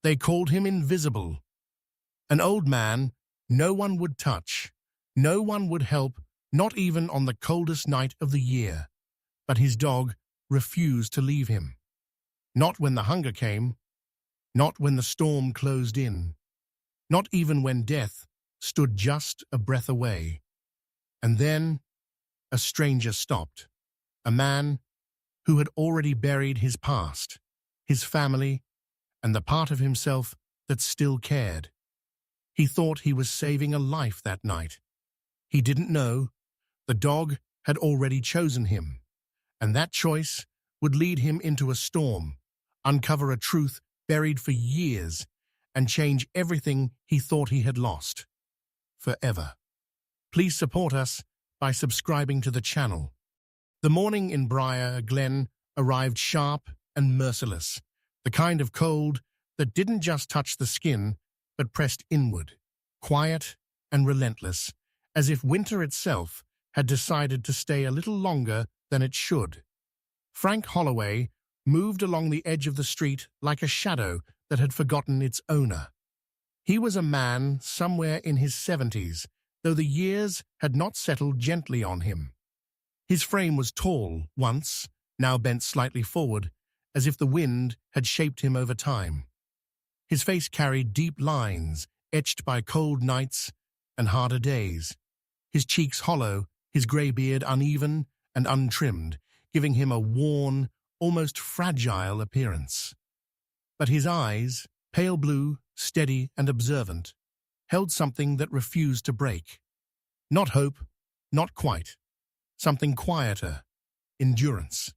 They called him invisible. An old man no one would touch, no one would help, not even on the coldest night of the year. But his dog refused to leave him. Not when the hunger came, not when the storm closed in, not even when death stood just a breath away. And then a stranger stopped, a man who had already buried his past, his family, and the part of himself that still cared. He thought he was saving a life that night. He didn't know the dog had already chosen him, and that choice would lead him into a storm, uncover a truth buried for years, and change everything he thought he had lost. Forever. Please support us by subscribing to the channel. The morning in Briar Glen arrived sharp and merciless, the kind of cold that didn't just touch the skin, but pressed inward, quiet and relentless, as if winter itself had decided to stay a little longer than it should. Frank Holloway moved along the edge of the street like a shadow that had forgotten its owner. He was a man somewhere in his 70s, though the years had not settled gently on him. His frame was tall once, now bent slightly forward, as if the wind had shaped him over time. His face carried deep lines, etched by cold nights and harder days. His cheeks hollow, his grey beard uneven and untrimmed, giving him a worn, almost fragile appearance. But his eyes, pale blue, steady and observant, held something that refused to break. Not hope, not quite. Something quieter, endurance.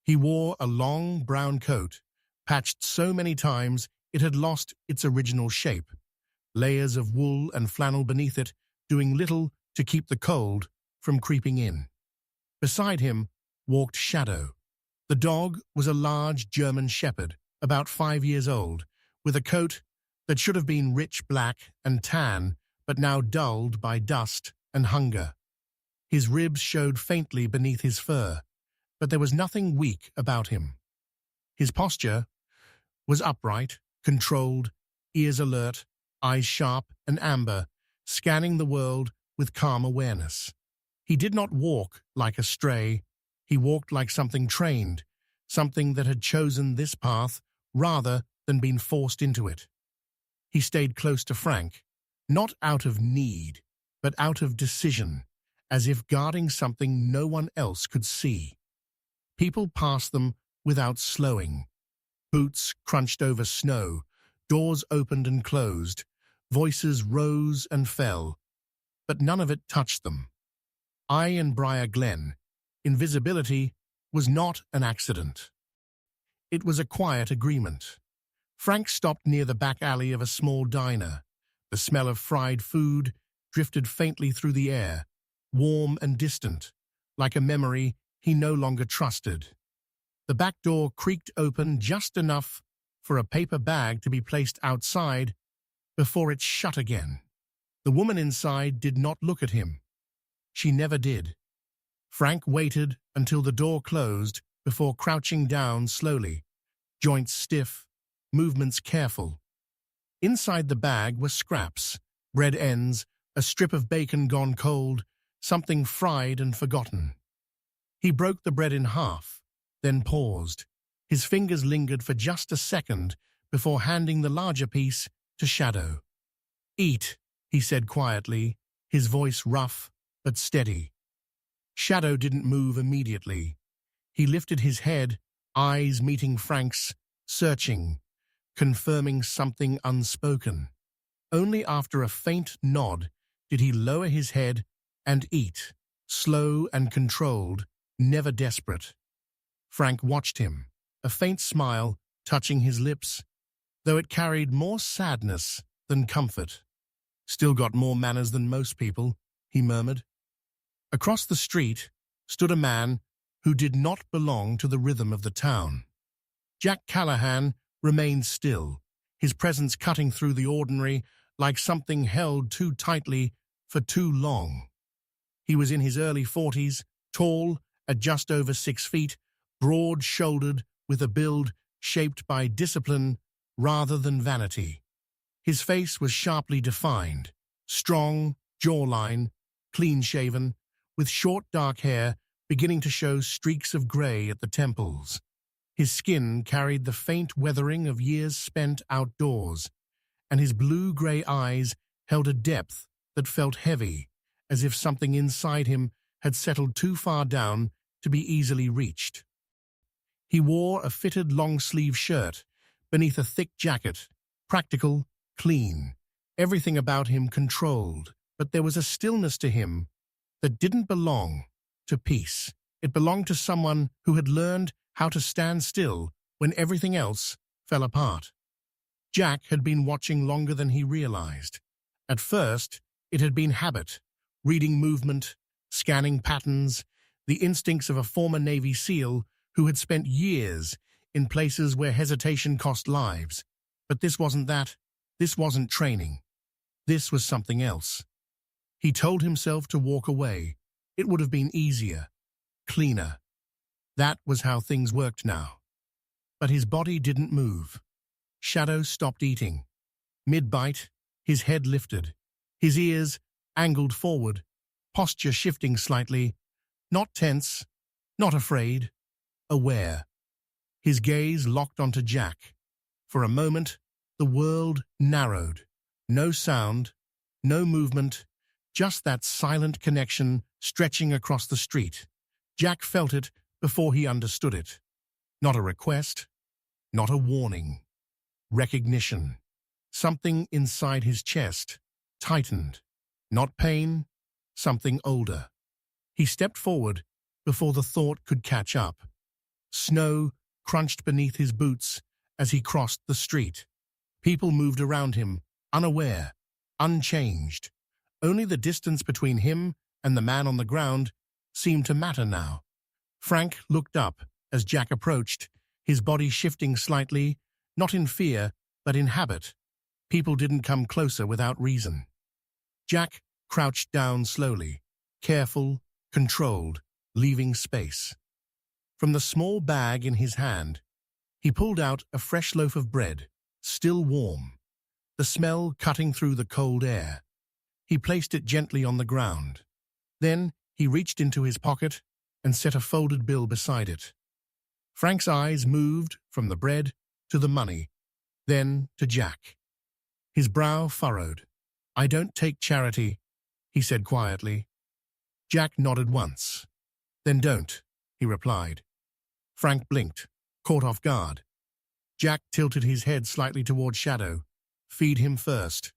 He wore a long brown coat, patched so many times it had lost its original shape, layers of wool and flannel beneath it doing little to keep the cold from creeping in. Beside him walked Shadow. The dog was a large German shepherd, about 5 years old, with a coat that should have been rich black and tan, but now dulled by dust and hunger. His ribs showed faintly beneath his fur, but there was nothing weak about him. His posture was upright, controlled, ears alert, eyes sharp and amber, scanning the world with calm awareness. He did not walk like a stray. He walked like something trained, something that had chosen this path rather than been forced into it. He stayed close to Frank, not out of need, but out of decision, as if guarding something no one else could see. People passed them without slowing. Boots crunched over snow, doors opened and closed, voices rose and fell, but none of it touched them. In Briar Glen, invisibility was not an accident. It was a quiet agreement. Frank stopped near the back alley of a small diner. The smell of fried food drifted faintly through the air, warm and distant, like a memory he no longer trusted. The back door creaked open just enough for a paper bag to be placed outside before it shut again. The woman inside did not look at him. She never did. Frank waited until the door closed before crouching down slowly, joints stiff, movements careful. Inside the bag were scraps, bread ends, a strip of bacon gone cold, something fried and forgotten. He broke the bread in half, then paused. His fingers lingered for just a second before handing the larger piece to Shadow. "Eat," he said quietly, his voice rough but steady. Shadow didn't move immediately. He lifted his head, eyes meeting Frank's, searching, confirming something unspoken. Only after a faint nod did he lower his head and eat, slow and controlled, never desperate. Frank watched him, a faint smile touching his lips, though it carried more sadness than comfort. "Still got more manners than most people," he murmured. Across the street stood a man who did not belong to the rhythm of the town. Jack Callahan remained still, his presence cutting through the ordinary like something held too tightly for too long. He was in his early 40s, tall at just over 6 feet, broad-shouldered with a build shaped by discipline rather than vanity. His face was sharply defined, strong jawline, clean-shaven, with short dark hair beginning to show streaks of grey at the temples. His skin carried the faint weathering of years spent outdoors, and his blue-grey eyes held a depth that felt heavy, as if something inside him had settled too far down to be easily reached. He wore a fitted long-sleeve shirt beneath a thick jacket, practical, clean, everything about him controlled, but there was a stillness to him that didn't belong to peace. It belonged to someone who had learned how to stand still when everything else fell apart. Jack had been watching longer than he realized. At first, it had been habit, reading movement, scanning patterns, the instincts of a former Navy SEAL who had spent years in places where hesitation cost lives. But this wasn't that. This wasn't training. This was something else. He told himself to walk away. It would have been easier, cleaner. That was how things worked now. But his body didn't move. Shadow stopped eating. Mid-bite, his head lifted, his ears angled forward, posture shifting slightly, not tense, not afraid, aware. His gaze locked onto Jack. For a moment, the world narrowed. No sound, no movement, just that silent connection stretching across the street. Jack felt it before he understood it. Not a request, not a warning. Recognition. Something inside his chest tightened. Not pain, something older. He stepped forward before the thought could catch up. Snow crunched beneath his boots as he crossed the street. People moved around him, unaware, unchanged. Only the distance between him and the man on the ground seemed to matter now. Frank looked up as Jack approached, his body shifting slightly, not in fear, but in habit. People didn't come closer without reason. Jack crouched down slowly, careful, controlled, leaving space. From the small bag in his hand, he pulled out a fresh loaf of bread, still warm, the smell cutting through the cold air. He placed it gently on the ground. Then he reached into his pocket and set a folded bill beside it. Frank's eyes moved from the bread to the money, then to Jack. His brow furrowed. "I don't take charity," he said quietly. Jack nodded once. "Then don't," he replied. Frank blinked, caught off guard. Jack tilted his head slightly toward Shadow. "Feed him first."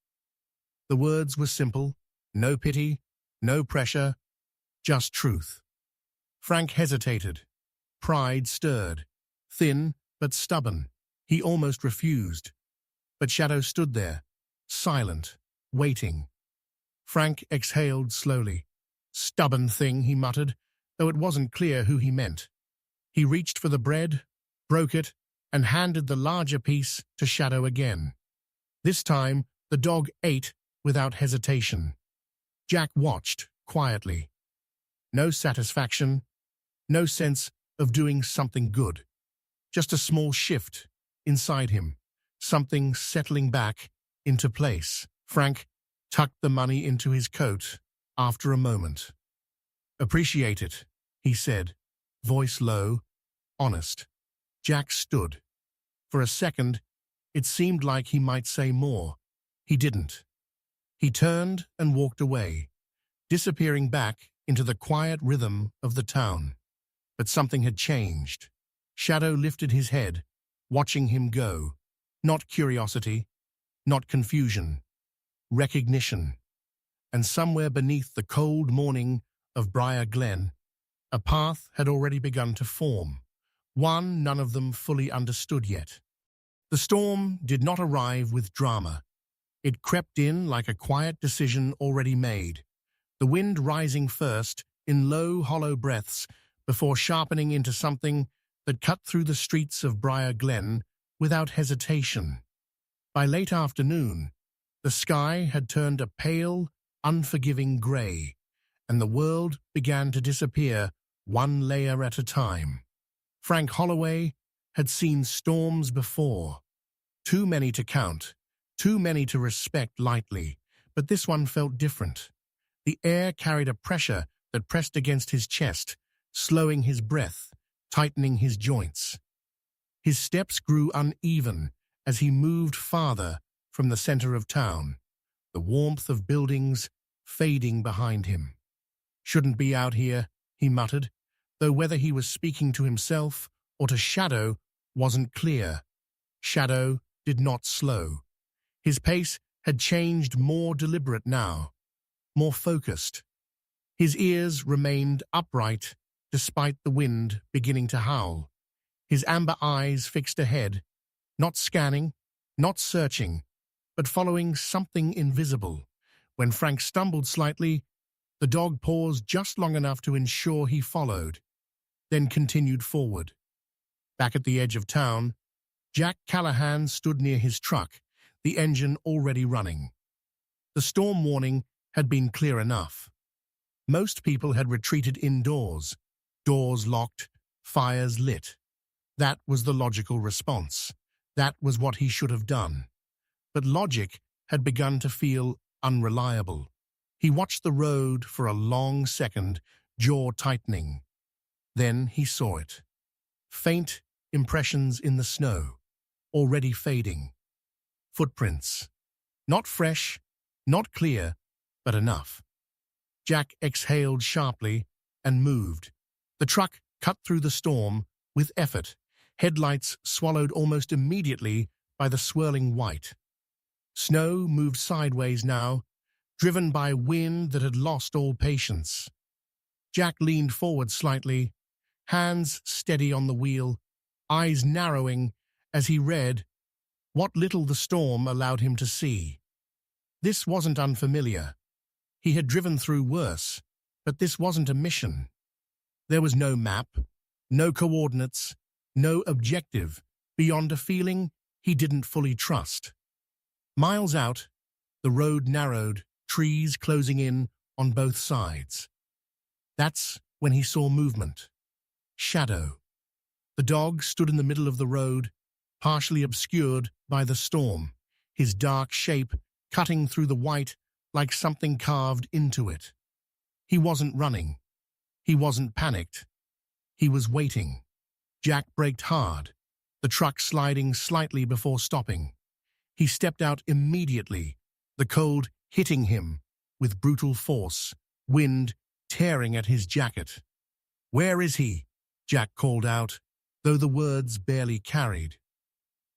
The words were simple, no pity, no pressure, just truth. Frank hesitated. Pride stirred, thin but stubborn. He almost refused. But Shadow stood there, silent, waiting. Frank exhaled slowly. "Stubborn thing," he muttered, though it wasn't clear who he meant. He reached for the bread, broke it, and handed the larger piece to Shadow again. This time, the dog ate without hesitation. Jack watched, quietly. No satisfaction, no sense of doing something good. Just a small shift inside him, something settling back into place. Frank tucked the money into his coat after a moment. "Appreciate it," he said, voice low, honest. Jack stood. For a second, it seemed like he might say more. He didn't. He turned and walked away, disappearing back into the quiet rhythm of the town. But something had changed. Shadow lifted his head, watching him go. Not curiosity, not confusion, recognition. And somewhere beneath the cold morning of Briar Glen, a path had already begun to form, one none of them fully understood yet. The storm did not arrive with drama. It crept in like a quiet decision already made, the wind rising first in low, hollow breaths before sharpening into something that cut through the streets of Briar Glen without hesitation. By late afternoon, the sky had turned a pale, unforgiving grey, and the world began to disappear one layer at a time. Frank Holloway had seen storms before, Too many to count, too many to respect lightly, but this one felt different. The air carried a pressure that pressed against his chest, slowing his breath, tightening his joints. His steps grew uneven as he moved farther from the center of town, the warmth of buildings fading behind him. "Shouldn't be out here," he muttered, though whether he was speaking to himself or to Shadow wasn't clear. Shadow did not slow. His pace had changed, more deliberate now, more focused. His ears remained upright despite the wind beginning to howl. His amber eyes fixed ahead, not scanning, not searching, but following something invisible. When Frank stumbled slightly, the dog paused just long enough to ensure he followed, then continued forward. Back at the edge of town, Jack Callahan stood near his truck, the engine already running. The storm warning had been clear enough. Most people had retreated indoors, doors locked, fires lit. That was the logical response. That was what he should have done. But logic had begun to feel unreliable. He watched the road for a long second, jaw tightening. Then he saw it. Faint impressions in the snow, already fading. Footprints. Not fresh, not clear, but enough. Jack exhaled sharply and moved. The truck cut through the storm with effort, headlights swallowed almost immediately by the swirling white. Snow moved sideways now, driven by wind that had lost all patience. Jack leaned forward slightly, hands steady on the wheel, eyes narrowing as he read what little the storm allowed him to see. This wasn't unfamiliar. He had driven through worse, but this wasn't a mission. There was no map, no coordinates, no objective beyond a feeling he didn't fully trust. Miles out, the road narrowed, trees closing in on both sides. That's when he saw movement. Shadow. The dog stood in the middle of the road, partially obscured by the storm, his dark shape cutting through the white like something carved into it. He wasn't running. He wasn't panicked. He was waiting. Jack braked hard, the truck sliding slightly before stopping. He stepped out immediately, the cold hitting him with brutal force, wind tearing at his jacket. "Where is he?" Jack called out, though the words barely carried.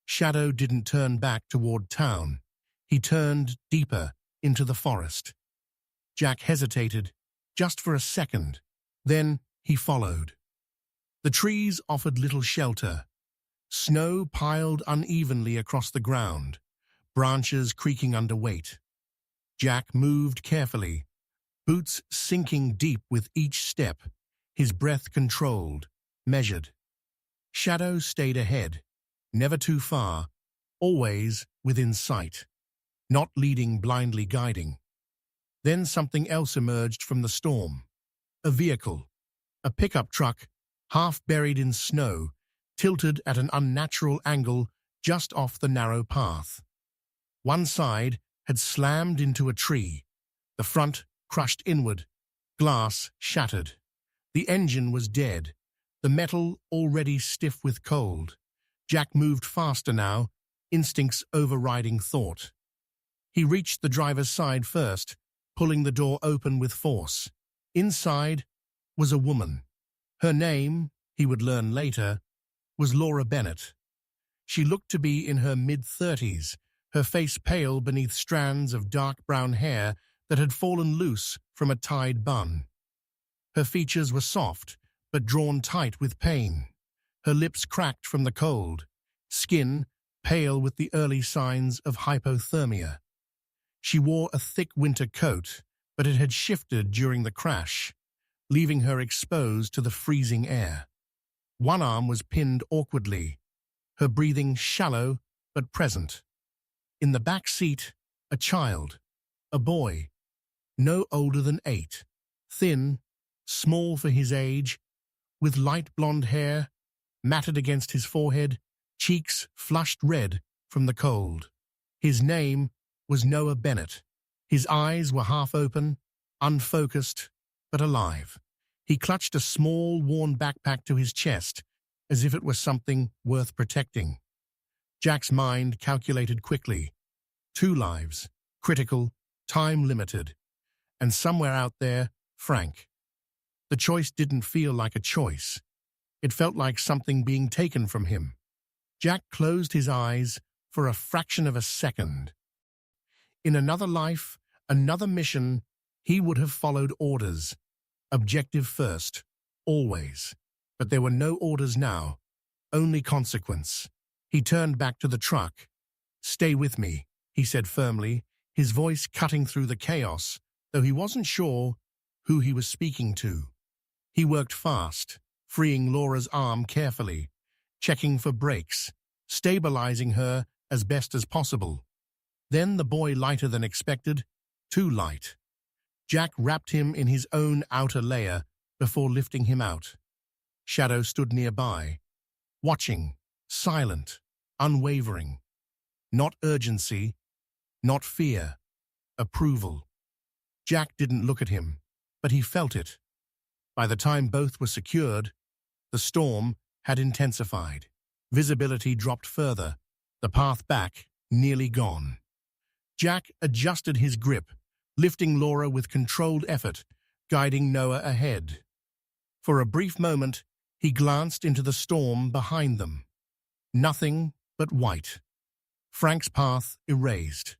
Shadow didn't turn back toward town. He turned deeper into the forest. Jack hesitated, just for a second. Then he followed. The trees offered little shelter. Snow piled unevenly across the ground, branches creaking under weight. Jack moved carefully, boots sinking deep with each step, his breath controlled, measured. Shadow stayed ahead, never too far, always within sight, not leading, blindly guiding. Then something else emerged from the storm. A vehicle, a pickup truck, half buried in snow, tilted at an unnatural angle just off the narrow path. One side had slammed into a tree, the front crushed inward, glass shattered. The engine was dead, the metal already stiff with cold. Jack moved faster now, instincts overriding thought. He reached the driver's side first, pulling the door open with force. Inside was a woman. Her name, he would learn later, was Laura Bennett. She looked to be in her mid-30s, her face pale beneath strands of dark brown hair that had fallen loose from a tied bun. Her features were soft, but drawn tight with pain. Her lips cracked from the cold, skin pale with the early signs of hypothermia. She wore a thick winter coat, but it had shifted during the crash, leaving her exposed to the freezing air. One arm was pinned awkwardly, her breathing shallow but present. In the back seat, a child, a boy, no older than 8, thin, small for his age, with light blonde hair matted against his forehead, cheeks flushed red from the cold. His name was Noah Bennett. His eyes were half open, unfocused, but alive. He clutched a small, worn backpack to his chest, as if it were something worth protecting. Jack's mind calculated quickly. 2 lives, critical, time-limited, and somewhere out there, Frank. The choice didn't feel like a choice. It felt like something being taken from him. Jack closed his eyes for a fraction of a second. In another life, another mission, he would have followed orders. Objective first, always. But there were no orders now, only consequence. He turned back to the truck. "Stay with me," he said firmly, his voice cutting through the chaos, though he wasn't sure who he was speaking to. He worked fast, freeing Laura's arm carefully, checking for brakes, stabilizing her as best as possible. Then the boy lighter than expected, too light. Jack wrapped him in his own outer layer before lifting him out. Shadow stood nearby, watching, silent, unwavering. Not urgency, not fear, approval. Jack didn't look at him, but he felt it. By the time both were secured, the storm had intensified. Visibility dropped further, the path back nearly gone. Jack adjusted his grip, lifting Laura with controlled effort, guiding Noah ahead. For a brief moment, he glanced into the storm behind them. Nothing but white. Frank's path erased.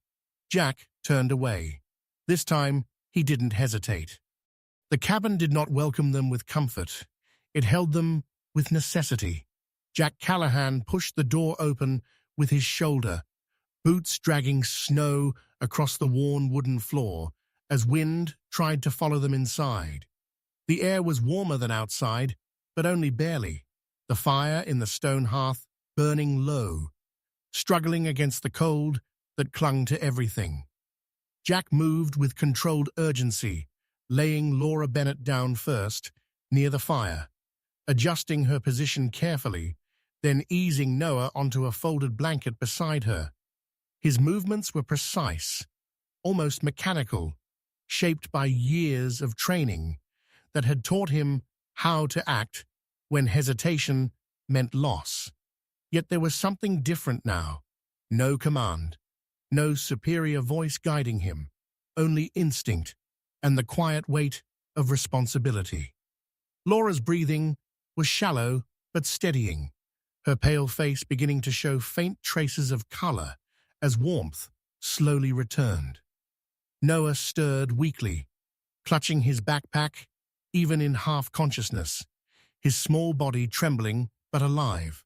Jack turned away. This time, he didn't hesitate. The cabin did not welcome them with comfort. It held them with necessity. Jack Callahan pushed the door open with his shoulder, boots dragging snow across the worn wooden floor as wind tried to follow them inside. The air was warmer than outside, but only barely, the fire in the stone hearth burning low, struggling against the cold that clung to everything. Jack moved with controlled urgency, laying Laura Bennett down first, near the fire, adjusting her position carefully, then easing Noah onto a folded blanket beside her. His movements were precise, almost mechanical, shaped by years of training that had taught him how to act when hesitation meant loss. Yet there was something different now. No command, no superior voice guiding him, only instinct and the quiet weight of responsibility. Laura's breathing was shallow but steadying, her pale face beginning to show faint traces of color as warmth slowly returned. Noah stirred weakly, clutching his backpack, even in half-consciousness, his small body trembling but alive.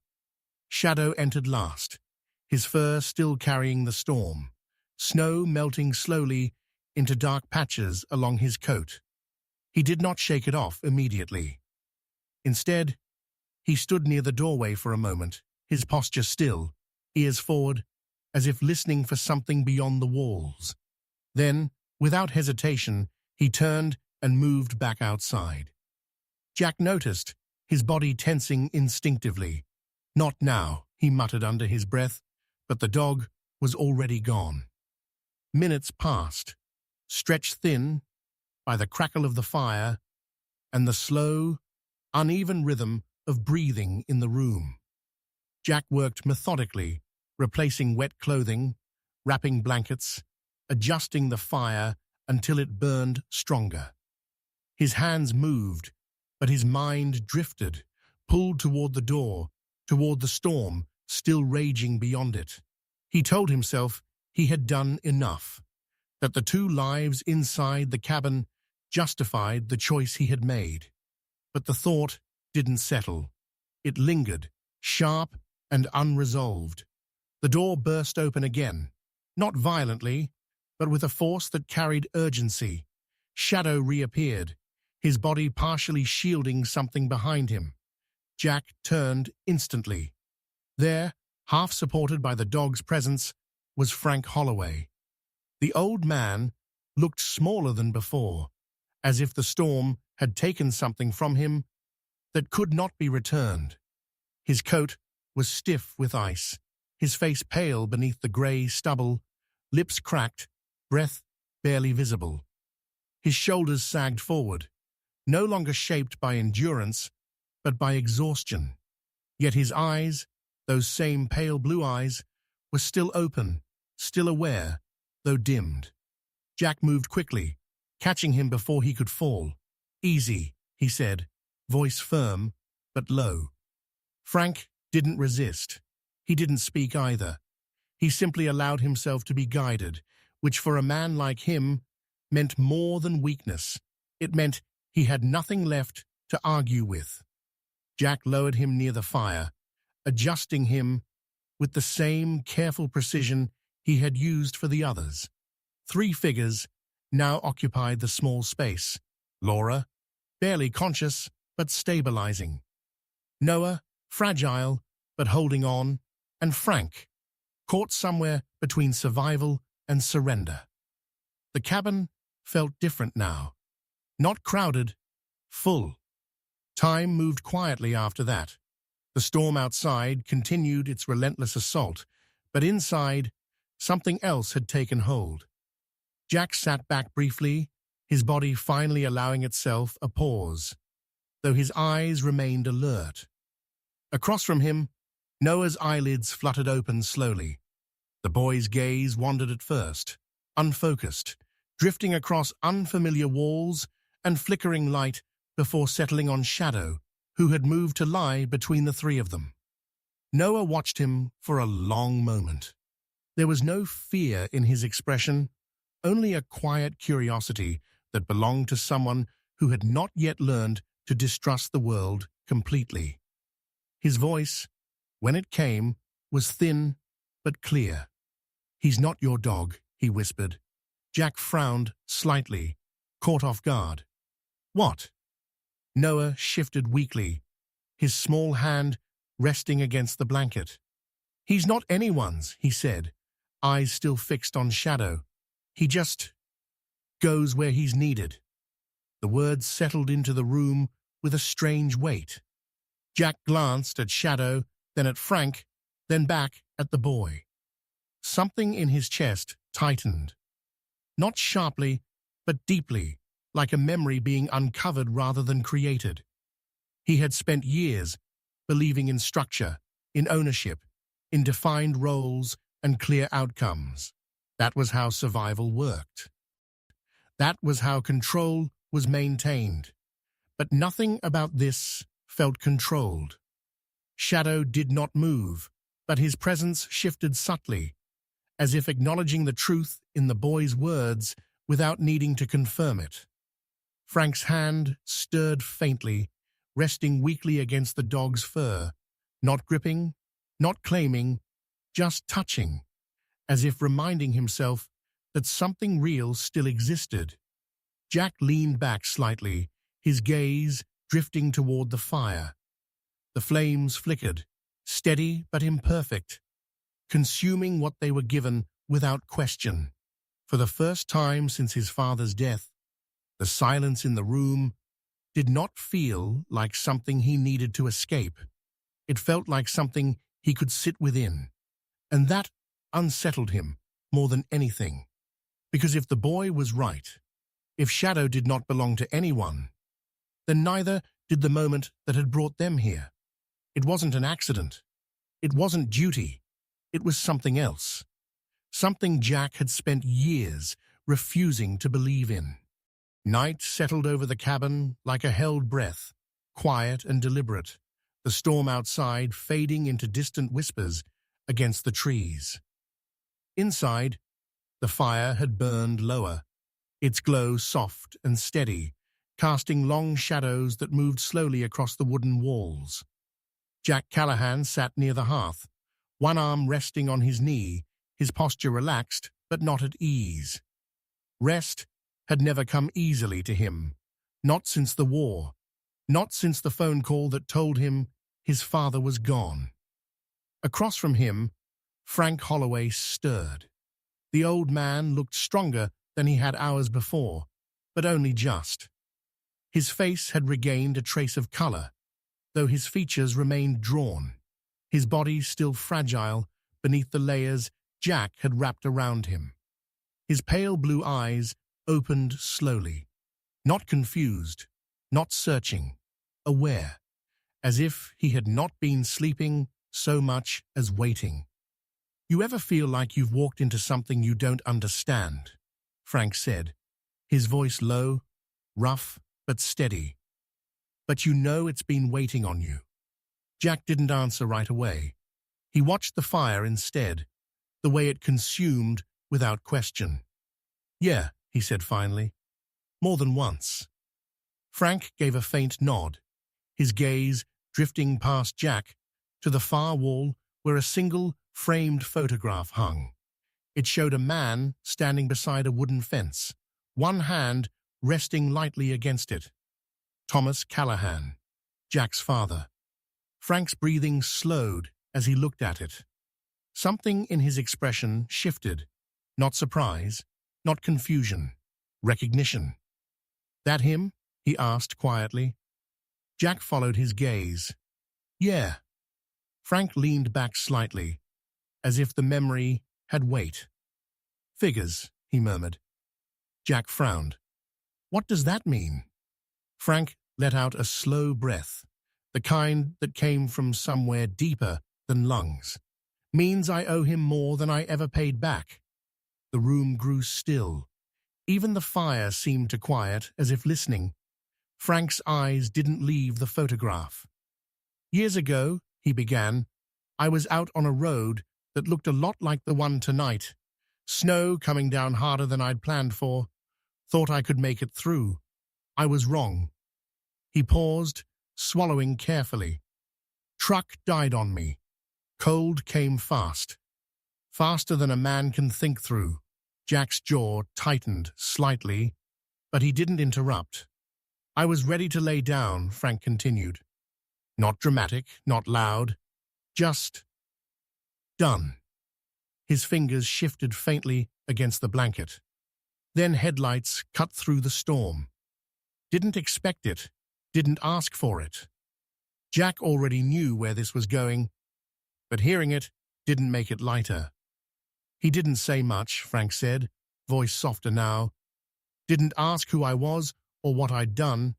Shadow entered last, his fur still carrying the storm, snow melting slowly into dark patches along his coat. He did not shake it off immediately. Instead, he stood near the doorway for a moment, his posture still, ears forward, as if listening for something beyond the walls. Then, without hesitation, he turned and moved back outside. Jack noticed, his body tensing instinctively. "Not now," he muttered under his breath, but the dog was already gone. Minutes passed, stretched thin by the crackle of the fire and the slow, uneven rhythm of breathing in the room. Jack worked methodically, replacing wet clothing, wrapping blankets, adjusting the fire until it burned stronger. His hands moved, but his mind drifted, pulled toward the door, toward the storm still raging beyond it. He told himself he had done enough, that the 2 lives inside the cabin justified the choice he had made. But the thought didn't settle. It lingered, sharp and unresolved. The door burst open again, not violently, but with a force that carried urgency. Shadow reappeared, his body partially shielding something behind him. Jack turned instantly. There, half supported by the dog's presence, was Frank Holloway. The old man looked smaller than before, as if the storm had taken something from him that could not be returned. His coat was stiff with ice, his face pale beneath the grey stubble, lips cracked, breath barely visible. His shoulders sagged forward, no longer shaped by endurance, but by exhaustion. Yet his eyes, those same pale blue eyes, were still open, still aware, though dimmed. Jack moved quickly, catching him before he could fall. "Easy," he said, voice firm, but low. Frank didn't resist. He didn't speak either. He simply allowed himself to be guided, which for a man like him meant more than weakness. It meant he had nothing left to argue with. Jack lowered him near the fire, adjusting him with the same careful precision he had used for the others. 3 figures now occupied the small space. Laura, barely conscious but stabilizing. Noah, fragile but holding on. And Frank, caught somewhere between survival and surrender. The cabin felt different now. Not crowded, full. Time moved quietly after that. The storm outside continued its relentless assault, but inside, something else had taken hold. Jack sat back briefly, his body finally allowing itself a pause, though his eyes remained alert. Across from him, Noah's eyelids fluttered open slowly. The boy's gaze wandered at first, unfocused, drifting across unfamiliar walls and flickering light before settling on Shadow, who had moved to lie between the 3 of them. Noah watched him for a long moment. There was no fear in his expression, only a quiet curiosity that belonged to someone who had not yet learned to distrust the world completely. His voice, when it came, was thin but clear. "He's not your dog," he whispered. Jack frowned slightly, caught off guard. "What?" Noah shifted weakly, his small hand resting against the blanket. "He's not anyone's," he said, eyes still fixed on Shadow. "He just goes where he's needed." The words settled into the room with a strange weight. Jack glanced at Shadow, then at Frank, then back at the boy. Something in his chest tightened. Not sharply, but deeply, like a memory being uncovered rather than created. He had spent years believing in structure, in ownership, in defined roles and clear outcomes. That was how survival worked. That was how control was maintained. But nothing about this felt controlled. Shadow did not move, but his presence shifted subtly, as if acknowledging the truth in the boy's words without needing to confirm it. Frank's hand stirred faintly, resting weakly against the dog's fur, not gripping, not claiming, just touching, as if reminding himself that something real still existed. Jack leaned back slightly, his gaze drifting toward the fire. The flames flickered, steady but imperfect, consuming what they were given without question. For the first time since his father's death, the silence in the room did not feel like something he needed to escape. It felt like something he could sit within. And that unsettled him more than anything. Because if the boy was right, if Shadow did not belong to anyone, then neither did the moment that had brought them here. It wasn't an accident. It wasn't duty. It was something else. Something Jack had spent years refusing to believe in. Night settled over the cabin like a held breath, quiet and deliberate, the storm outside fading into distant whispers against the trees. Inside, the fire had burned lower, its glow soft and steady, casting long shadows that moved slowly across the wooden walls. Jack Callahan sat near the hearth, one arm resting on his knee, his posture relaxed but not at ease. Rest had never come easily to him, not since the war, not since the phone call that told him his father was gone. Across from him, Frank Holloway stirred. The old man looked stronger than he had hours before, but only just. His face had regained a trace of color, though his features remained drawn, his body still fragile beneath the layers Jack had wrapped around him. His pale blue eyes opened slowly, not confused, not searching, aware, as if he had not been sleeping so much as waiting. "You ever feel like you've walked into something you don't understand?" Frank said, his voice low, rough but steady. "But you know it's been waiting on you." Jack didn't answer right away. He watched the fire instead, the way it consumed without question. "Yeah," he said finally. "More than once." Frank gave a faint nod, his gaze drifting past Jack to the far wall where a single framed photograph hung. It showed a man standing beside a wooden fence, one hand resting lightly against it. Thomas Callahan, Jack's father. Frank's breathing slowed as he looked at it. Something in his expression shifted, not surprise, not confusion, recognition. "That him?" he asked quietly. Jack followed his gaze. "Yeah." Frank leaned back slightly, as if the memory had weight. "Figures," he murmured. Jack frowned. "What does that mean?" Frank let out a slow breath, the kind that came from somewhere deeper than lungs. "Means I owe him more than I ever paid back." The room grew still. Even the fire seemed to quiet, as if listening. Frank's eyes didn't leave the photograph. "Years ago," he began, "I was out on a road that looked a lot like the one tonight. Snow coming down harder than I'd planned for. Thought I could make it through. I was wrong." He paused, swallowing carefully. "Truck died on me. Cold came fast. Faster than a man can think through." Jack's jaw tightened slightly, but he didn't interrupt. "I was ready to lay down," Frank continued. "Not dramatic, not loud. Just done." His fingers shifted faintly against the blanket. Then headlights cut through the storm. Didn't expect it, didn't ask for it. Jack already knew where this was going, but hearing it didn't make it lighter. "He didn't say much," Frank said, voice softer now. "Didn't ask who I was or what I'd done.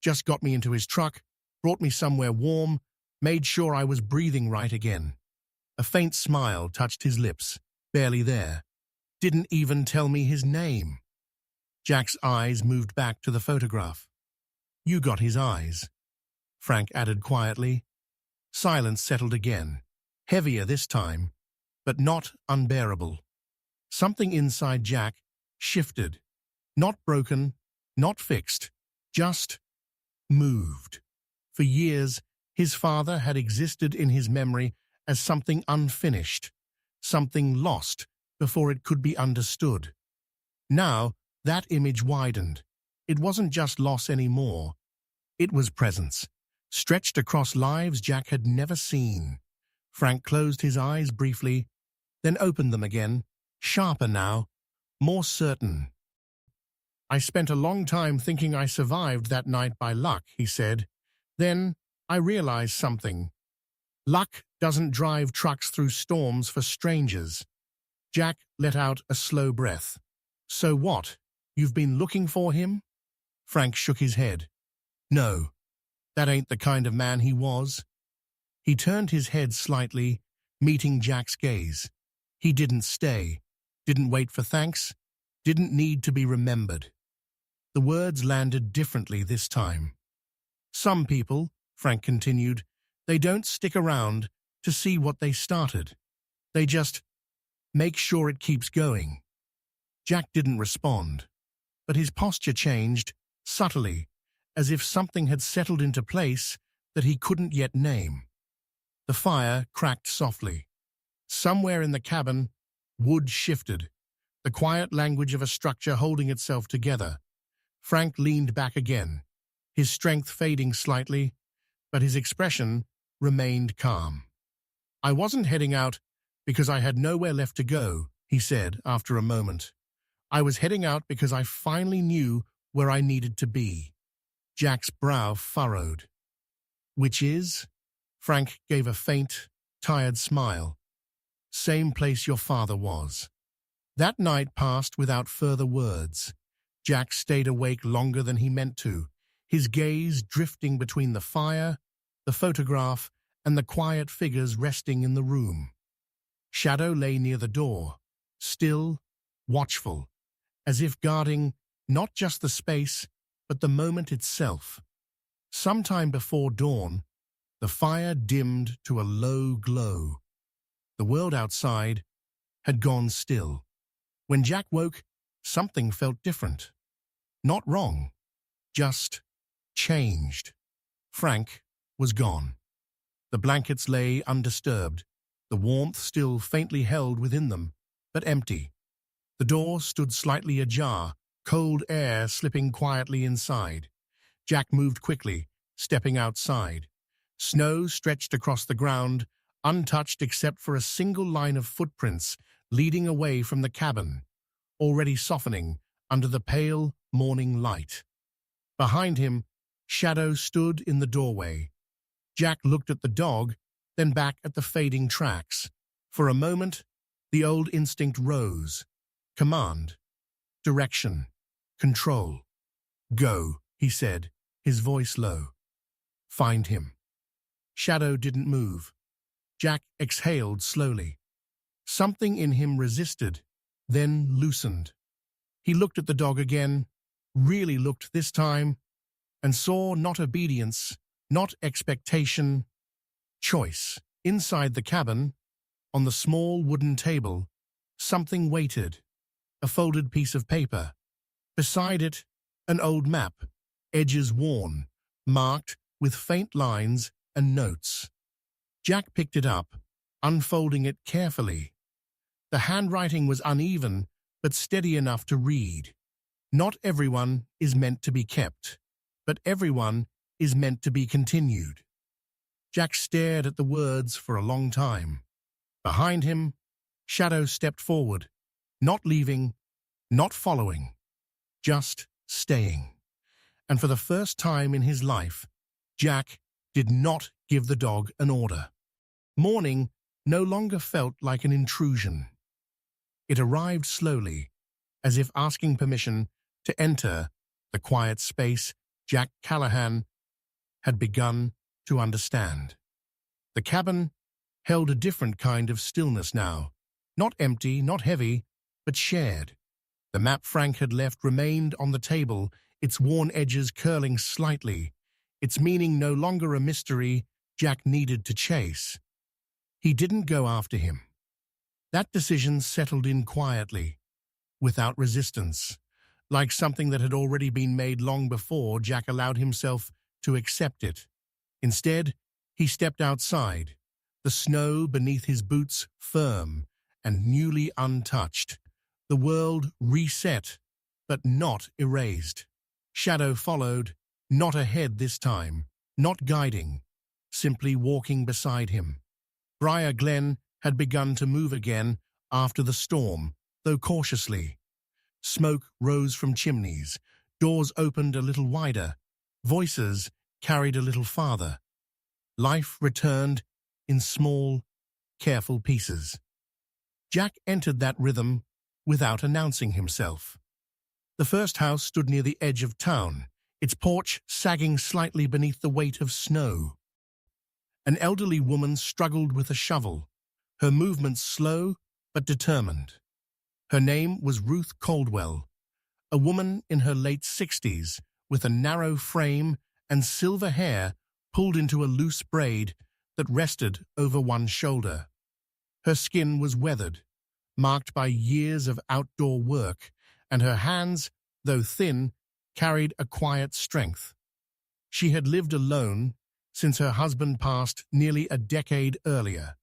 Just got me into his truck, brought me somewhere warm, made sure I was breathing right again." A faint smile touched his lips, barely there. "Didn't even tell me his name." Jack's eyes moved back to the photograph. "You got his eyes," Frank added quietly. Silence settled again, heavier this time, but not unbearable. Something inside Jack shifted, not broken, not fixed, just moved. For years, his father had existed in his memory as something unfinished, something lost before it could be understood. Now, that image widened. It wasn't just loss anymore. It was presence, stretched across lives Jack had never seen. Frank closed his eyes briefly, then opened them again, sharper now, more certain. "I spent a long time thinking I survived that night by luck," he said. "Then I realized something. Luck doesn't drive trucks through storms for strangers." Jack let out a slow breath. "So what? You've been looking for him?" Frank shook his head. "No, that ain't the kind of man he was." He turned his head slightly, meeting Jack's gaze. He didn't stay, didn't wait for thanks, didn't need to be remembered. The words landed differently this time. "Some people," Frank continued, "they don't stick around to see what they started. They just make sure it keeps going." Jack didn't respond, but his posture changed, subtly, as if something had settled into place that he couldn't yet name. The fire cracked softly. Somewhere in the cabin, wood shifted, the quiet language of a structure holding itself together. Frank leaned back again, his strength fading slightly, but his expression remained calm. "I wasn't heading out because I had nowhere left to go," he said after a moment. "I was heading out because I finally knew where I needed to be." Jack's brow furrowed. "Which is?" Frank gave a faint, tired smile. same place your father was." That night passed without further words. Jack stayed awake longer than he meant to, his gaze drifting between the fire, the photograph, and the quiet figures resting in the room. Shadow lay near the door, still, watchful, as if guarding not just the space, but the moment itself. Sometime before dawn, the fire dimmed to a low glow. The world outside had gone still. When Jack woke, something felt different. Not wrong, just changed. Frank was gone. The blankets lay undisturbed, the warmth still faintly held within them, but empty. The door stood slightly ajar, cold air slipping quietly inside. Jack moved quickly, stepping outside. Snow stretched across the ground, untouched except for a single line of footprints leading away from the cabin, already softening under the pale morning light. Behind him, Shadow stood in the doorway. Jack looked at the dog, then back at the fading tracks. For a moment, the old instinct rose. Command, direction, control. "Go," he said, his voice low. "Find him." Shadow didn't move. Jack exhaled slowly. Something in him resisted, then loosened. He looked at the dog again, really looked this time, and saw not obedience, not expectation, choice. Inside the cabin, on the small wooden table, something waited. A folded piece of paper. Beside it, an old map, edges worn, marked with faint lines and notes. Jack picked it up, unfolding it carefully. The handwriting was uneven, but steady enough to read. "Not everyone is meant to be kept, but everyone is meant to be continued." Jack stared at the words for a long time. Behind him, Shadow stepped forward, not leaving, not following, just staying. And for the first time in his life, Jack did not give the dog an order. Morning no longer felt like an intrusion. It arrived slowly, as if asking permission to enter the quiet space Jack Callahan had begun to understand. The cabin held a different kind of stillness now, not empty, not heavy, but shared. The map Frank had left remained on the table, its worn edges curling slightly, its meaning no longer a mystery Jack needed to chase. He didn't go after him. That decision settled in quietly, without resistance, like something that had already been made long before Jack allowed himself to accept it. Instead, he stepped outside, the snow beneath his boots firm and newly untouched. The world reset, but not erased. Shadow followed, not ahead this time, not guiding, simply walking beside him. Briar Glen had begun to move again after the storm, though cautiously. Smoke rose from chimneys, doors opened a little wider, voices carried a little farther. Life returned in small, careful pieces. Jack entered that rhythm without announcing himself. The first house stood near the edge of town, its porch sagging slightly beneath the weight of snow. An elderly woman struggled with a shovel, her movements slow but determined. Her name was Ruth Caldwell, a woman in her late 60s with a narrow frame and silver hair pulled into a loose braid that rested over one shoulder. Her skin was weathered, marked by years of outdoor work, and her hands, though thin, carried a quiet strength. She had lived alone since her husband passed nearly a decade earlier,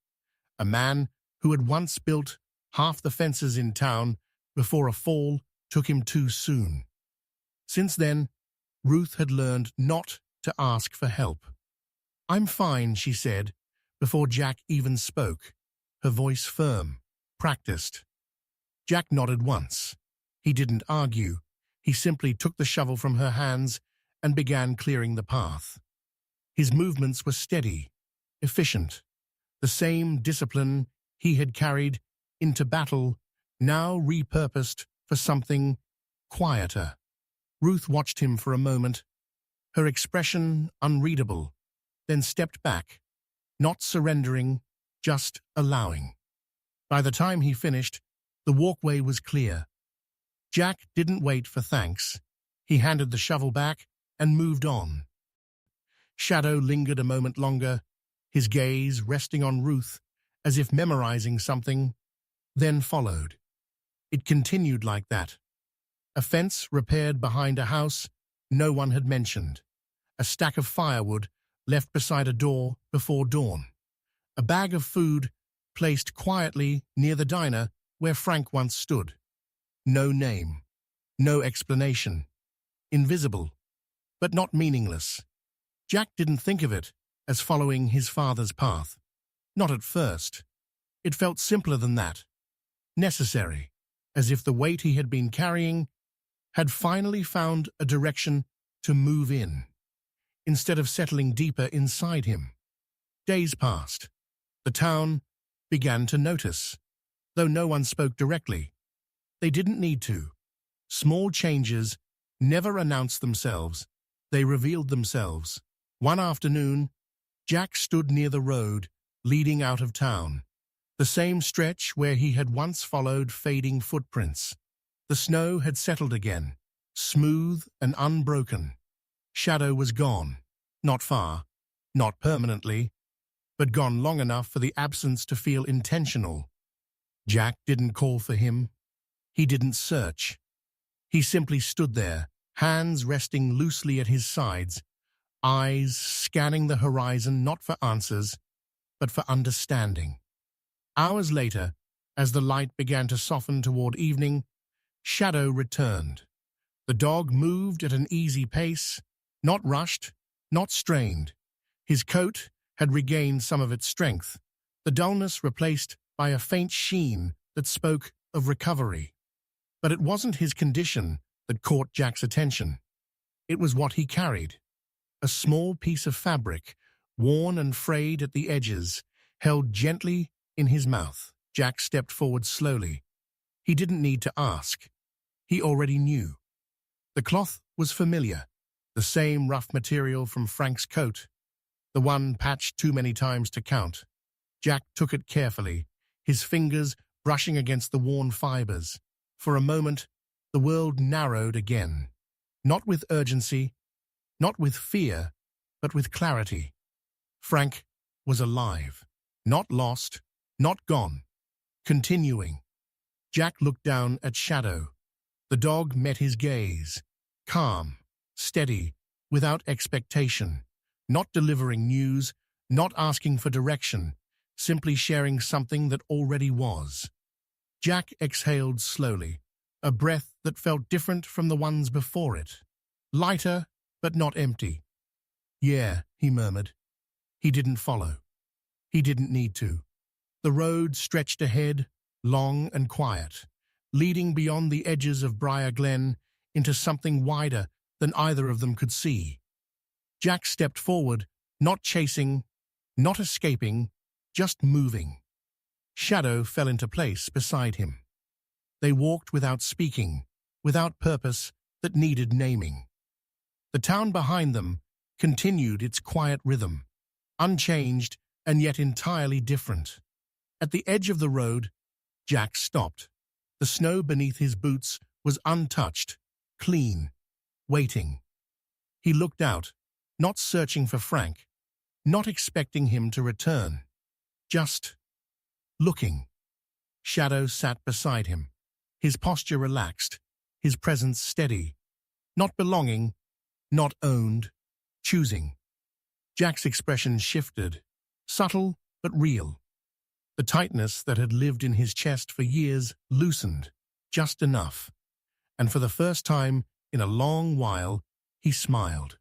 a man who had once built half the fences in town before a fall took him too soon. Since then, Ruth had learned not to ask for help. "I'm fine," she said, before Jack even spoke, her voice firm, practiced. Jack nodded once. He didn't argue. He simply took the shovel from her hands and began clearing the path. His movements were steady, efficient, the same discipline he had carried into battle, now repurposed for something quieter. Ruth watched him for a moment, her expression unreadable, then stepped back, not surrendering, just allowing. By the time he finished, the walkway was clear. Jack didn't wait for thanks. He handed the shovel back and moved on. Shadow lingered a moment longer, his gaze resting on Ruth as if memorizing something, then followed. It continued like that. A fence repaired behind a house no one had mentioned. A stack of firewood left beside a door before dawn. A bag of food placed quietly near the diner where Frank once stood. No name, no explanation. Invisible, but not meaningless. Jack didn't think of it as following his father's path. Not at first. It felt simpler than that. Necessary, as if the weight he had been carrying had finally found a direction to move in, instead of settling deeper inside him. Days passed. The town began to notice, though no one spoke directly. They didn't need to. Small changes never announced themselves, they revealed themselves. One afternoon, Jack stood near the road leading out of town, the same stretch where he had once followed fading footprints. The snow had settled again, smooth and unbroken. Shadow was gone, not far, not permanently, but gone long enough for the absence to feel intentional. Jack didn't call for him. He didn't search. He simply stood there, hands resting loosely at his sides, eyes scanning the horizon not for answers, but for understanding. Hours later, as the light began to soften toward evening, Shadow returned. The dog moved at an easy pace, not rushed, not strained. His coat had regained some of its strength, the dullness replaced by a faint sheen that spoke of recovery. But it wasn't his condition that caught Jack's attention. It was what he carried. A small piece of fabric, worn and frayed at the edges, held gently in his mouth. Jack stepped forward slowly. He didn't need to ask. He already knew. The cloth was familiar, the same rough material from Frank's coat, the one patched too many times to count. Jack took it carefully, his fingers brushing against the worn fibers. For a moment, the world narrowed again, not with urgency, not with fear, but with clarity. Frank was alive, not lost, not gone, continuing. Jack looked down at Shadow. The dog met his gaze, calm, steady, without expectation, not delivering news, not asking for direction, simply sharing something that already was. Jack exhaled slowly, a breath that felt different from the ones before it. Lighter, but not empty. Yeah, he murmured. He didn't follow. He didn't need to. The road stretched ahead, long and quiet, leading beyond the edges of Briar Glen into something wider than either of them could see. Jack stepped forward, not chasing, not escaping, just moving. Shadow fell into place beside him. They walked without speaking, without purpose that needed naming. The town behind them continued its quiet rhythm, unchanged and yet entirely different. At the edge of the road, Jack stopped. The snow beneath his boots was untouched, clean, waiting. He looked out, not searching for Frank, not expecting him to return, just looking. Shadow sat beside him, his posture relaxed, his presence steady, not belonging, not owned, choosing. Jack's expression shifted, subtle but real. The tightness that had lived in his chest for years loosened, just enough. And for the first time in a long while, he smiled.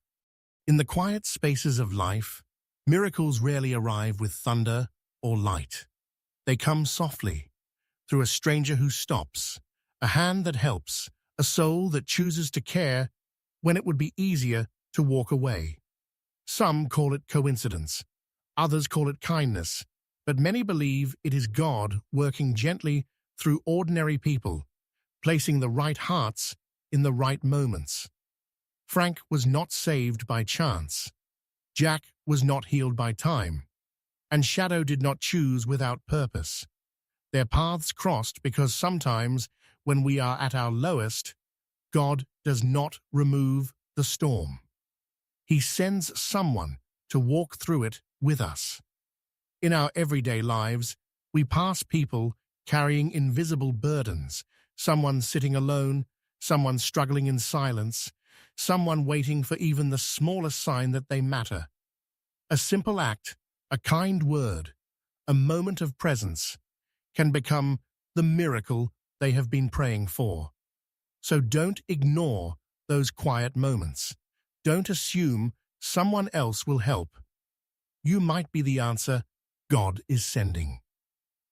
In the quiet spaces of life, miracles rarely arrive with thunder or light. They come softly, through a stranger who stops, a hand that helps, a soul that chooses to care when it would be easier to walk away. Some call it coincidence, others call it kindness, but many believe it is God working gently through ordinary people, placing the right hearts in the right moments. Frank was not saved by chance. Jack was not healed by time. And Shadow did not choose without purpose. Their paths crossed because sometimes, when we are at our lowest, God does not remove the storm. He sends someone to walk through it with us. In our everyday lives, we pass people carrying invisible burdens, someone sitting alone, someone struggling in silence, someone waiting for even the smallest sign that they matter. A simple act, a kind word, a moment of presence can become the miracle they have been praying for. So don't ignore those quiet moments. Don't assume someone else will help. You might be the answer God is sending.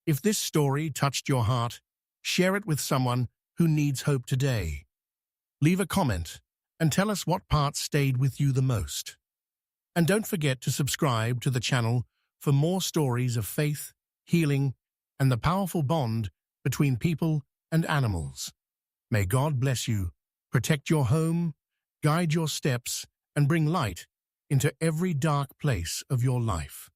If this story touched your heart, share it with someone who needs hope today. Leave a comment and tell us what part stayed with you the most. And don't forget to subscribe to the channel for more stories of faith, healing, and the powerful bond between people and animals. May God bless you, protect your home, guide your steps, and bring light into every dark place of your life.